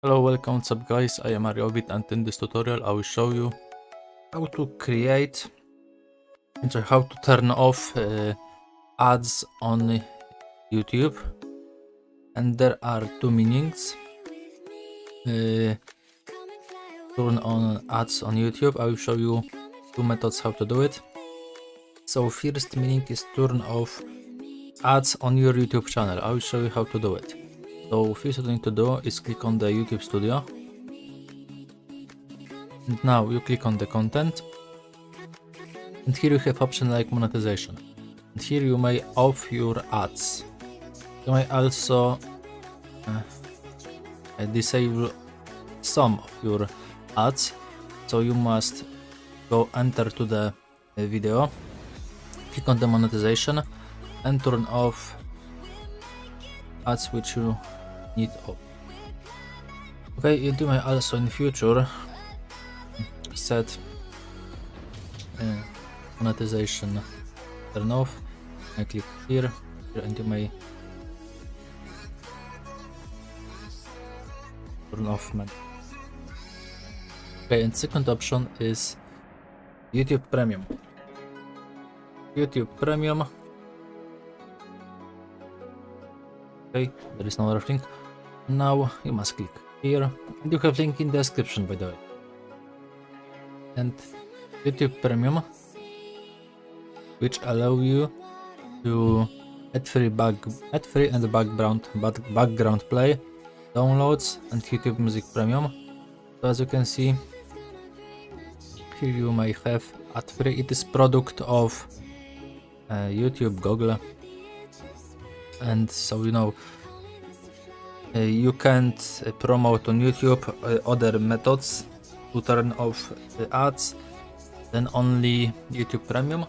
Hello, welcome, what's up guys, I am Bybit, and in this tutorial I will show you how to create and how to turn off ads on YouTube. And there are two meanings. Turn on ads on YouTube. I will show you two methods how to do it. So first meaning is turn off ads on your YouTube channel. I will show you how to do it. So first what you need to do is click on the YouTube Studio. And now you click on the content. And here you have option like monetization. And here you may off your ads. You may also disable some of your ads. So you must go enter to the video, click on the monetization and turn off ads which you need off. Okay, you may also in future set monetization turn off. I click here and you may turn off. Okay, and second option is YouTube Premium. YouTube Premium. Okay, there is no other thing. Now you must click here, and you have link in the description by the way. And YouTube Premium, which allow you to add free and background play, downloads, and YouTube Music Premium. So as you can see, here you may have ad free. It is product of YouTube, Google, and so you know you can't promote on YouTube other methods to turn off the ads than only YouTube Premium,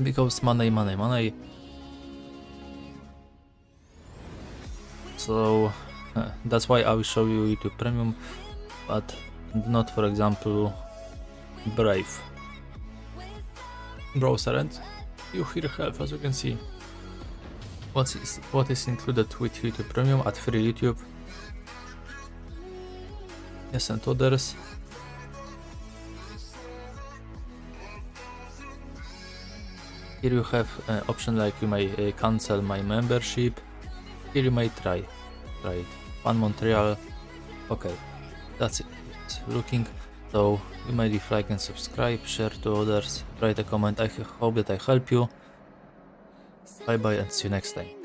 because money. So that's why I will show you YouTube Premium, but not for example Brave browser. And you here have, as you can see, what is included with YouTube Premium: ad free YouTube, yes, and others. Here you have option like you may cancel my membership. Here you may try it. One Montreal. Okay, that's it. Looking. So you may leave like and subscribe, share to others, write a comment. I hope that I help you. Bye bye and see you next time.